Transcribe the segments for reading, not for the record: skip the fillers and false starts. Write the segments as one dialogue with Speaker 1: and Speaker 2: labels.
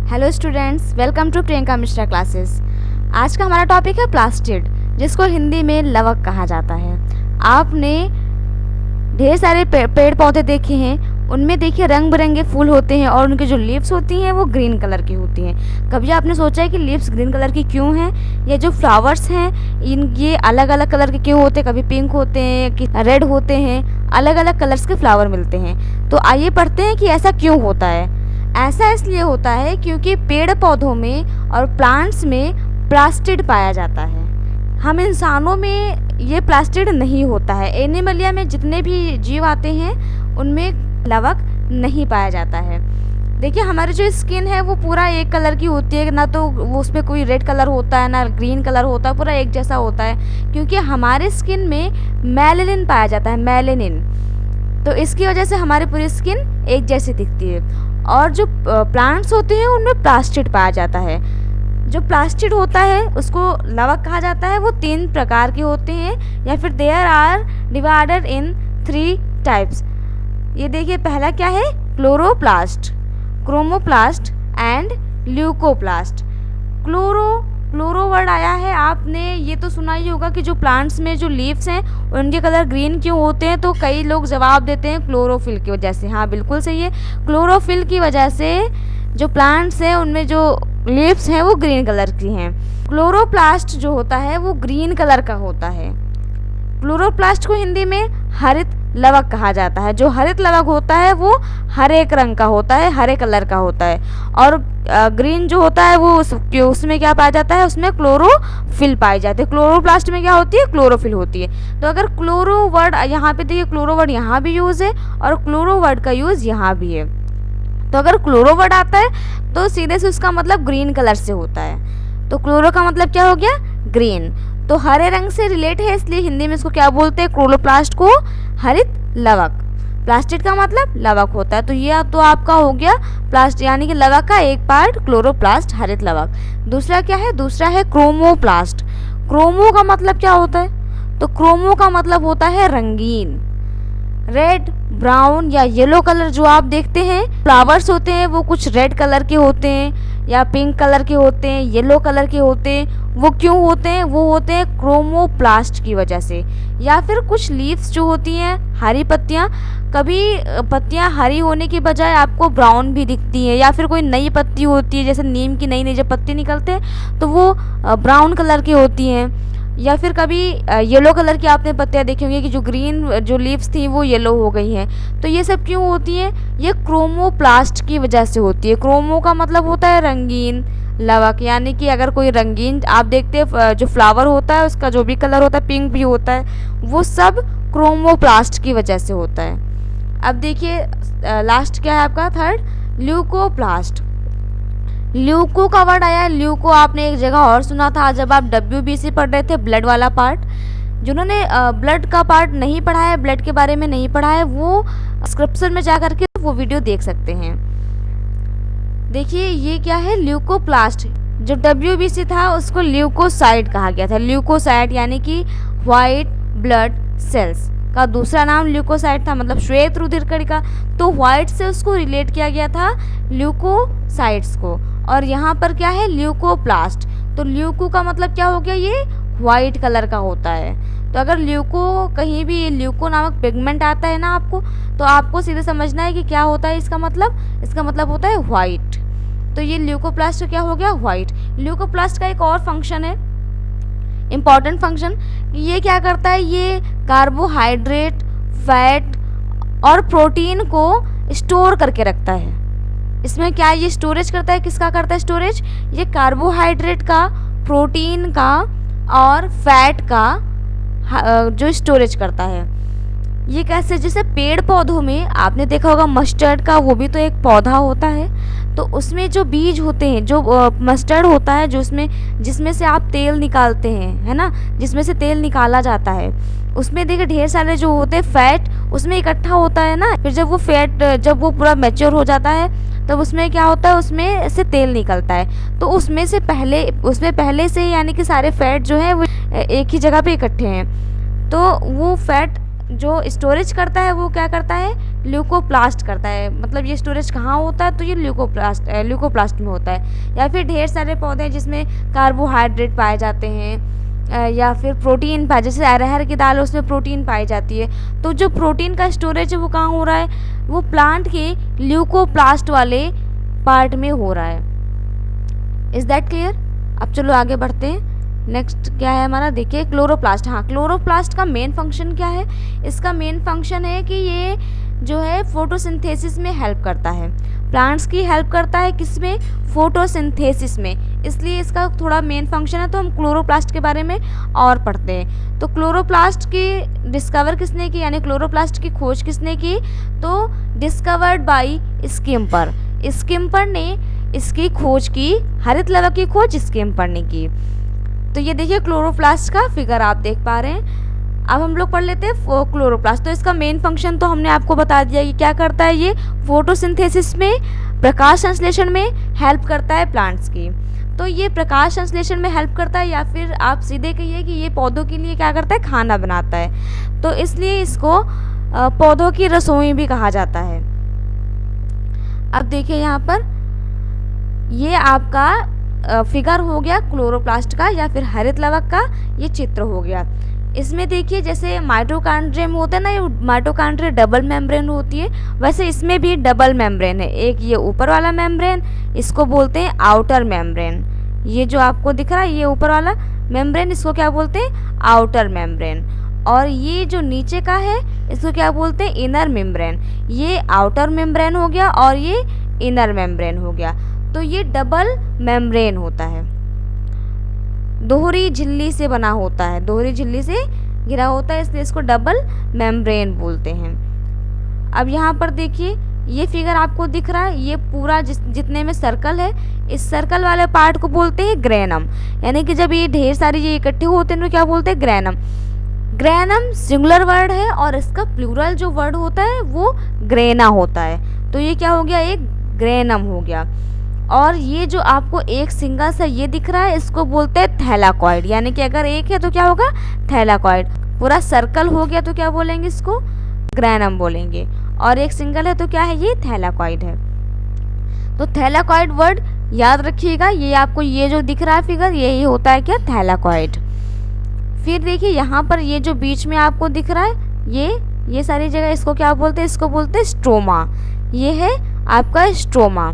Speaker 1: Hello students, welcome to Priyanka Mishra classes. आज का हमारा टॉपिक है प्लास्टिड, जिसको हिंदी में लवक कहा जाता है। आपने ढेर सारे पेड़ पौधे देखे हैं, उनमें देखिए रंग बिरंगे फूल होते हैं और उनकी जो लीव्स होती हैं वो ग्रीन कलर की होती हैं। कभी आपने सोचा है कि लीव्स ग्रीन कलर की क्यों हैं? ये जो फ्लावर्स हैं ये अलग अलग कलर के क्यों होते हैं? कभी पिंक होते हैं कि रेड होते हैं, अलग अलग कलर्स के फ्लावर मिलते हैं। तो आइए पढ़ते हैं कि ऐसा क्यों होता है। ऐसा इसलिए होता है क्योंकि पेड़ पौधों में और प्लांट्स में प्लास्टिड पाया जाता है। हम इंसानों में ये प्लास्टिड नहीं होता है। एनिमलिया में जितने भी जीव आते हैं उनमें लवक नहीं पाया जाता है। देखिए, हमारी जो स्किन है वो पूरा एक कलर की होती है, ना तो वो उसमें कोई रेड कलर होता है ना ग्रीन कलर होता है, पूरा एक जैसा होता है क्योंकि हमारे स्किन में मेलानिन पाया जाता है, मेलानिन। तो इसकी वजह से हमारी पूरी स्किन एक जैसी दिखती है। और जो प्लांट्स होते हैं उनमें प्लास्टिड पाया जाता है। जो प्लास्टिड होता है उसको लवक कहा जाता है। वो 3 प्रकार के होते हैं या फिर there are divided in 3 types. ये देखिए, पहला क्या है? Chloroplast, chromoplast and leucoplast. Chloro word आया है, आपने ये तो सुना ही होगा कि जो प्लांट्स में जो लीव्स हैं उनके कलर ग्रीन क्यों होते हैं। तो कई लोग जवाब देते हैं क्लोरोफिल की वजह से। हाँ, बिल्कुल सही है, क्लोरोफिल की वजह से जो प्लांट्स हैं उनमें जो लीव्स हैं वो ग्रीन कलर की हैं। क्लोरोप्लास्ट जो होता है वो ग्रीन कलर का होता है। क्लोरोप्लास्ट को हिंदी में हरित लवक कहा जाता है। जो हरित लवक होता है वो हरे रंग का होता है, हरे कलर का होता है। और ग्रीन जो होता है वो उसमें क्या पाया जाता है? उसमें क्लोरोफिल पाई जाती है। क्लोरोप्लास्ट में क्या होती है? क्लोरोफिल होती है। तो अगर क्लोरो वर्ड यहाँ पे देखिए, क्लोरो वर्ड यहाँ भी यूज़ है और क्लोरो वर्ड का यूज़ यहाँ भी है। तो अगर क्लोरो वर्ड आता है तो सीधे से उसका मतलब ग्रीन कलर से होता है। तो क्लोरो का मतलब क्या हो गया? ग्रीन। तो हरे रंग से रिलेट है, इसलिए हिंदी में इसको क्या बोलते हैं? क्लोरोप्लास्ट को हरित लवक। प्लास्टिड का मतलब लवक होता है। तो ये तो आपका हो गया प्लास्ट यानी कि लवक का एक पार्ट क्लोरोप्लास्ट, हरित लवक। दूसरा क्या है? दूसरा है क्रोमोप्लास्ट। क्रोमो का मतलब क्या होता है? तो क्रोमो का मतलब होता है रंगीन। रेड, ब्राउन या येलो कलर जो आप देखते हैं फ्लावर्स होते हैं वो कुछ रेड कलर के होते हैं या पिंक कलर के होते हैं, येलो कलर के होते हैं। वो क्यों होते हैं? वो होते हैं क्रोमोप्लास्ट की वजह से। या फिर कुछ लीव्स जो होती हैं, हरी पत्तियां, कभी पत्तियां हरी होने की बजाय आपको ब्राउन भी दिखती हैं। या फिर कोई नई पत्ती होती है, जैसे नीम की नई नई जब पत्ती निकलते हैं तो वो ब्राउन कलर की होती हैं। या फिर कभी येलो कलर की आपने पत्तियां देखी होंगी कि जो ग्रीन जो लीव्स थी वो येलो हो गई हैं। तो ये सब क्यों होती हैं? ये क्रोमोप्लास्ट की वजह से होती है। क्रोमो का मतलब होता है रंगीन लवक, यानी कि अगर कोई रंगीन आप देखते हैं जो फ्लावर होता है उसका जो भी कलर होता है, पिंक भी होता है, वो सब क्रोमोप्लास्ट की वजह से होता है। अब देखिए लास्ट क्या है आपका? Third, leucoplast. ल्यूको का वर्ड आया है। ल्यूको आपने एक जगह और सुना था जब आप WBC पढ़ रहे थे, ब्लड वाला पार्ट। जिन्होंने ब्लड का पार्ट नहीं पढ़ा है, ब्लड के बारे में नहीं पढ़ा है, वो डिस्क्रिप्शन में जा करके वो वीडियो देख सकते हैं। देखिए ये क्या है? ल्यूकोप्लास्ट। जो WBC था उसको ल्यूकोसाइट कहा गया था। ल्यूकोसाइट यानी कि व्हाइट ब्लड सेल्स का दूसरा नाम ल्यूकोसाइट था, मतलब श्वेत रुधिर कणिका। तो व्हाइट से उसको रिलेट किया गया था ल्यूकोसाइट्स को। और यहाँ पर क्या है? ल्यूकोप्लास्ट। तो ल्यूको का मतलब क्या हो गया? ये व्हाइट कलर का होता है। तो अगर ल्यूको कहीं भी ल्यूको नामक पिगमेंट आता है ना आपको, तो आपको सीधे समझना है कि क्या होता है इसका मतलब? इसका मतलब होता है व्हाइट। तो ये ल्यूकोप्लास्ट क्या हो गया? व्हाइट। ल्यूकोप्लास्ट का एक और फंक्शन है, इम्पॉर्टेंट फंक्शन। ये क्या करता है? ये कार्बोहाइड्रेट, फैट और प्रोटीन को स्टोर करके रखता है। इसमें क्या ये स्टोरेज करता है? किसका करता है स्टोरेज? ये कार्बोहाइड्रेट का, प्रोटीन का और फैट का जो स्टोरेज करता है। ये कैसे? जैसे पेड़ पौधों में आपने देखा होगा मस्टर्ड का, वो भी तो एक पौधा होता है। तो उसमें जो बीज होते हैं, जो मस्टर्ड होता है, जो जिसमें से आप तेल निकालते हैं, है ना, जिसमें से तेल निकाला जाता है, उसमें देखिए ढेर सारे जो होते हैं फैट उसमें इकट्ठा होता है ना। फिर जब वो फैट जब वो पूरा मैच्योर हो जाता है तब उसमें क्या होता है? उसमें से तेल निकलता है। तो उसमें पहले से यानी कि सारे फैट जो है वो एक ही जगह पे इकट्ठे हैं। तो वो फैट जो स्टोरेज करता है वो क्या करता है, ल्यूकोप्लास्ट करता है। मतलब ये स्टोरेज कहाँ होता है, तो ये ल्यूकोप्लास्ट में होता है। या फिर ढेर सारे पौधे हैं जिसमें कार्बोहाइड्रेट पाए जाते हैं या फिर प्रोटीन पाए, जैसे अरहर की दाल, उसमें प्रोटीन पाई जाती है। तो जो प्रोटीन का स्टोरेज है वो कहाँ हो रहा है, वो प्लांट के ल्यूकोप्लास्ट वाले पार्ट में हो रहा है। Is that clear? अब चलो आगे बढ़ते हैं। नेक्स्ट क्या है हमारा, देखिए क्लोरोप्लास्ट। हाँ, क्लोरोप्लास्ट का मेन फंक्शन क्या है, इसका मेन फंक्शन है कि ये जो है फोटोसिंथेसिस में हेल्प करता है, प्लांट्स की हेल्प करता है, किसमें, फोटोसिंथेसिस में। इसलिए इसका थोड़ा मेन फंक्शन है। तो हम क्लोरोप्लास्ट के बारे में और पढ़ते हैं। तो क्लोरोप्लास्ट की डिस्कवर किसने की, यानी क्लोरोप्लास्ट की खोज किसने की, तो डिस्कवर्ड बाय स्किम्पर। स्किम्पर ने इसकी खोज की, हरित लवक की खोज स्किम्पर ने की। तो ये देखिए क्लोरोप्लास्ट का फिगर आप देख पा रहे हैं। अब हम लोग पढ़ लेते हैं क्लोरोप्लास्ट। तो इसका मेन फंक्शन तो हमने आपको बता दिया कि क्या करता है, ये फोटोसिंथेसिस में, प्रकाश संश्लेषण में हेल्प करता है प्लांट्स की। तो ये प्रकाश संश्लेषण में हेल्प करता है, या फिर आप सीधे कहिए कि ये पौधों के लिए क्या करता है, खाना बनाता है। तो इसलिए इसको पौधों की रसोई भी कहा जाता है। अब देखिए यहाँ पर ये आपका फिगर हो गया क्लोरोप्लास्ट का या फिर हरित लवक का, ये चित्र हो गया। इसमें देखिए जैसे माइटोकॉन्ड्रिया में होता है ना, ये माइटोकॉन्ड्रिया डबल मेम्ब्रेन होती है, वैसे इसमें भी डबल मेम्ब्रेन है। एक ये ऊपर वाला मेम्ब्रेन, इसको बोलते हैं आउटर मेम्ब्रेन। ये जो आपको दिख रहा है ये ऊपर वाला मेम्ब्रेन, इसको क्या बोलते हैं, आउटर मेम्ब्रेन। और ये जो नीचे का है इसको क्या बोलते हैं, इनर मेम्ब्रेन। ये आउटर मेम्ब्रेन हो गया और ये इनर मेम्ब्रेन हो गया। तो ये डबल मेम्ब्रेन होता है, दोहरी झिल्ली से बना होता है, दोहरी झिल्ली से घिरा होता है, इसलिए इसको डबल मेम्ब्रेन बोलते हैं। अब यहाँ पर देखिए ये फिगर आपको दिख रहा है, ये पूरा जितने में सर्कल है, इस सर्कल वाले पार्ट को बोलते हैं ग्रेनम। यानी कि जब ये ढेर सारी ये इकट्ठे होते हैं तो क्या बोलते हैं, ग्रेनम। ग्रेनम सिंगुलर वर्ड है और इसका प्लूरल जो वर्ड होता है वो ग्रेना होता है। तो ये क्या हो गया, एक ग्रेनम हो गया। और ये जो आपको एक सिंगल सा ये दिख रहा है इसको बोलते हैं थैलाकॉइड। यानी कि अगर एक है तो क्या होगा, थैलाकॉइड। पूरा सर्कल हो गया तो क्या बोलेंगे, इसको ग्रेनम बोलेंगे। और एक सिंगल है तो क्या है, ये थैलाकॉइड है। तो थैलाकॉइड वर्ड याद रखिएगा, ये आपको ये जो दिख रहा है फिगर, यही होता है क्या, थैलाकॉइड। फिर देखिए यहाँ पर ये जो बीच में आपको दिख रहा है, ये सारी जगह इसको क्या बोलते हैं, इसको बोलते हैं स्ट्रोमा। ये है आपका स्ट्रोमा।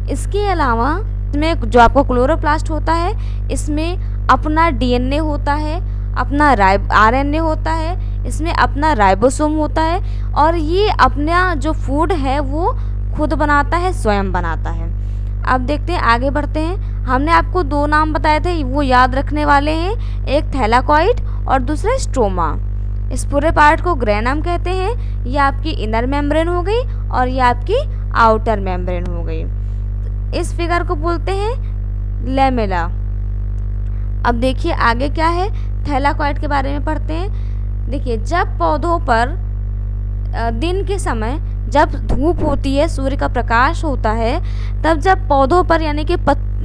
Speaker 1: इसके अलावा इसमें जो आपको क्लोरोप्लास्ट होता है, इसमें अपना डीएनए होता है, अपना आरएनए होता है, इसमें अपना राइबोसोम होता है, और ये अपना जो फूड है वो खुद बनाता है, स्वयं बनाता है। अब देखते हैं, आगे बढ़ते हैं। हमने आपको दो नाम बताए थे, वो याद रखने वाले हैं, एक थैलाकॉइड और दूसरा स्ट्रोमा। इस पूरे पार्ट को ग्रेनम कहते हैं। ये आपकी इनर मेम्ब्रेन हो गई और ये आपकी आउटर मेम्ब्रेन हो गई। इस फिगर को बोलते हैं लेमेला। अब देखिए आगे क्या है, थैलाकॉइड के बारे में पढ़ते हैं। देखिए जब पौधों पर दिन के समय जब धूप होती है, सूर्य का प्रकाश होता है, तब जब पौधों पर यानी कि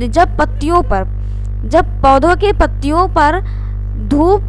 Speaker 1: जब पौधों के पत्तियों पर धूप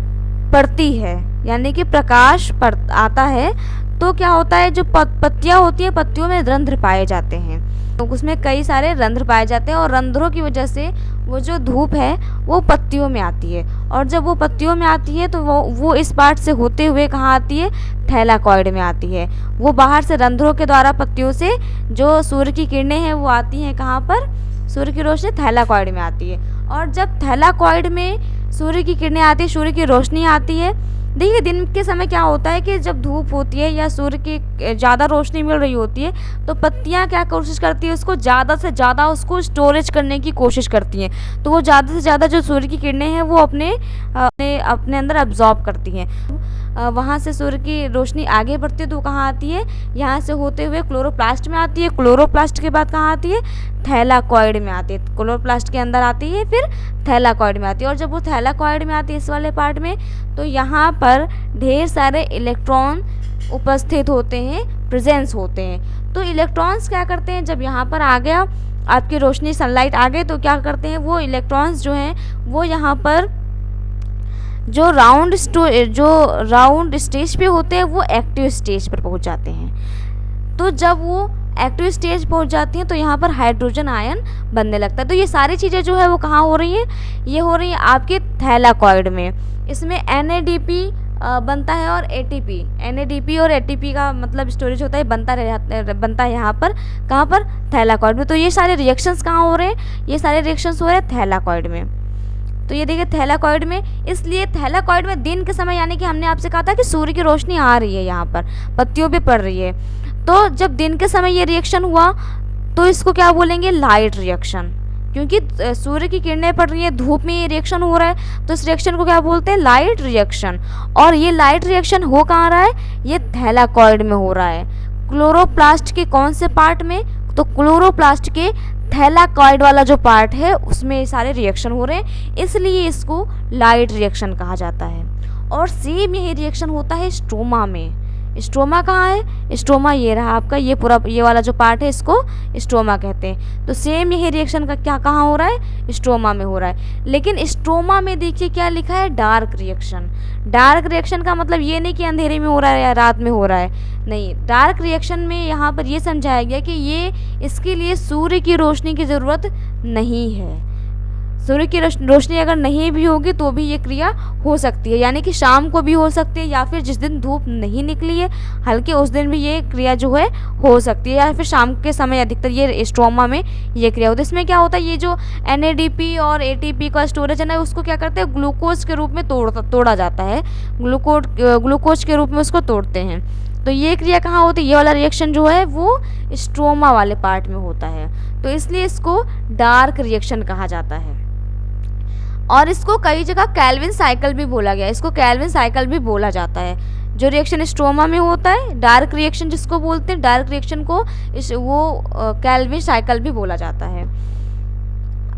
Speaker 1: पड़ती है यानी कि प्रकाश आता है, तो क्या होता है, जो पत्तियां होती है, पत्तियों में रंध्र पाए जाते हैं। तो उसमें कई सारे रंध्र पाए जाते हैं और रंध्रों की वजह से वो जो धूप है वो पत्तियों में आती है। और जब वो पत्तियों में आती है तो वो इस पार्ट से होते हुए कहाँ आती है, थैलाकॉइड में आती है। वो बाहर से रंध्रों के द्वारा पत्तियों से जो सूर्य की किरणें हैं वो आती हैं कहाँ पर, सूर्य की रोशनी थैलाकॉइड में आती है। और जब थैलाकॉइड में सूर्य की किरणें आती है, सूर्य की रोशनी आती है, देखिए दिन के समय क्या होता है कि जब धूप होती है या सूर्य की ज़्यादा रोशनी मिल रही होती है तो पत्तियां क्या कोशिश करती है, उसको ज़्यादा से ज़्यादा उसको स्टोरेज करने की कोशिश करती हैं। तो वो ज़्यादा से ज़्यादा जो सूर्य की किरणें हैं वो अपने अंदर अब्जॉर्ब करती हैं। वहाँ से सूर्य की रोशनी आगे बढ़ती है तो कहाँ आती है, यहाँ से होते हुए क्लोरोप्लास्ट में आती है। क्लोरोप्लास्ट के बाद कहाँ आती है, थैलाकॉइड में आती है। क्लोरोप्लास्ट के अंदर आती है, फिर थैलाकॉइड में आती है। और जब वो थैलाकॉइड में आती है इस वाले पार्ट में, तो यहाँ पर ढेर सारे इलेक्ट्रॉन उपस्थित होते हैं, प्रेजेंस होते हैं। तो इलेक्ट्रॉन्स क्या करते हैं, जब यहाँ पर आ गया आपकी रोशनी, सनलाइट आ गई, तो क्या करते हैं, वो इलेक्ट्रॉन्स जो हैं वो यहाँ पर जो राउंड स्टेज पे होते हैं वो एक्टिव स्टेज पर पहुंच जाते हैं। तो जब वो एक्टिव स्टेज पहुंच जाती हैं तो यहाँ पर हाइड्रोजन आयन बनने लगता है। तो ये सारी चीज़ें जो है वो कहाँ हो रही हैं, ये हो रही हैं आपके थैलाकॉइड में। इसमें NADP बनता है और ATP, NADP और ATP का मतलब स्टोरेज होता है, बनता है यहाँ पर, कहाँ पर, थैलाकॉइड में। तो ये सारे रिएक्शंस कहाँ हो रहे हैं, ये सारे रिएक्शंस हो रहे हैं थैलाकॉइड में। तो ये देखिए थैलाकॉइड में, इसलिए थैलाकॉइड में दिन के समय, यानी कि हमने आपसे कहा था कि सूर्य की रोशनी आ रही है, यहाँ पर पत्तियों पे पड़ रही है, तो जब दिन के समय ये रिएक्शन हुआ तो इसको क्या बोलेंगे, लाइट रिएक्शन, क्योंकि सूर्य की किरणें पड़ रही है, धूप में ये रिएक्शन हो रहा है, तो इस रिएक्शन को क्या बोलते हैं, लाइट रिएक्शन। और ये लाइट रिएक्शन हो कहाँ रहा है, ये थैलाकॉइड में हो रहा है। क्लोरोप्लास्ट के कौन से पार्ट में, तो क्लोरोप्लास्ट के थैलाकॉइड वाला जो पार्ट है उसमें ये सारे रिएक्शन हो रहे हैं, इसलिए इसको लाइट रिएक्शन कहा जाता है। और सेम यही रिएक्शन होता है स्ट्रोमा में। स्ट्रोमा कहाँ है, स्ट्रोमा ये रहा आपका, ये पूरा ये वाला जो पार्ट है इसको स्ट्रोमा कहते हैं। तो सेम यही रिएक्शन का क्या कहाँ हो रहा है, स्ट्रोमा में हो रहा है। लेकिन स्ट्रोमा में देखिए क्या लिखा है, डार्क रिएक्शन। डार्क रिएक्शन का मतलब ये नहीं कि अंधेरे में हो रहा है या रात में हो रहा है, नहीं, डार्क रिएक्शन में यहाँ पर ये समझाया गया कि ये इसके लिए सूर्य की रोशनी की ज़रूरत नहीं है। सूर्य की रोशनी अगर नहीं भी होगी तो भी ये क्रिया हो सकती है, यानी कि शाम को भी हो सकती है, या फिर जिस दिन धूप नहीं निकली है हल्के उस दिन भी ये क्रिया जो है हो सकती है, या फिर शाम के समय अधिकतर ये स्ट्रोमा में ये क्रिया होती है। इसमें क्या होता है, ये जो NADP और ATP का स्टोरेज है ना, उसको क्या करते हैं, ग्लूकोज के रूप में तोड़ा जाता है, ग्लूकोज के रूप में उसको तोड़ते हैं। तो ये क्रिया कहाँ होती है, ये वाला रिएक्शन जो है वो स्ट्रोमा वाले पार्ट में होता है, तो इसलिए इसको डार्क रिएक्शन कहा जाता है। और इसको कई जगह कैल्विन साइकिल भी बोला गया, इसको कैल्विन साइकिल भी बोला जाता है। जो रिएक्शन स्ट्रोमा में होता है, डार्क रिएक्शन जिसको बोलते हैं, डार्क रिएक्शन को कैल्विन साइकिल भी बोला जाता है।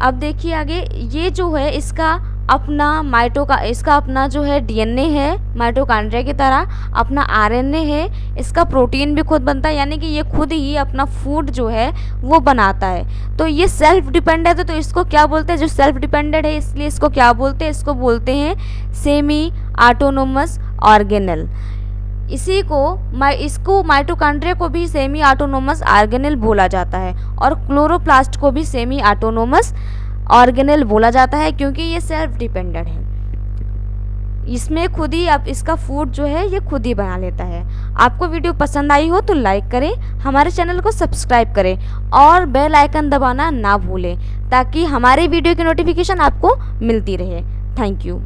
Speaker 1: अब देखिए आगे, ये जो है इसका अपना जो है DNA है, माइटोकॉन्ड्रिया की तरह अपना RNA है, इसका प्रोटीन भी खुद बनता है, यानी कि ये खुद ही अपना फूड जो है वो बनाता है। तो ये सेल्फ डिपेंडेंट है, तो इसको क्या बोलते हैं, जो सेल्फ डिपेंडेंट है इसलिए इसको क्या बोलते हैं, इसको बोलते हैं सेमी ऑटोनोमस ऑर्गेनेल। इसको माइटोकॉन्ड्रिया को भी सेमी ऑटोनोमस ऑर्गेनेल बोला जाता है, और क्लोरोप्लास्ट को भी सेमी ऑटोनोमस ऑर्गेनेल बोला जाता है, क्योंकि ये सेल्फ डिपेंडेंट है, इसमें खुद ही अब इसका फूड जो है ये खुद ही बना लेता है। आपको वीडियो पसंद आई हो तो लाइक करें, हमारे चैनल को सब्सक्राइब करें और बेल आइकन दबाना ना भूलें, ताकि हमारे वीडियो की नोटिफिकेशन आपको मिलती रहे। Thank you.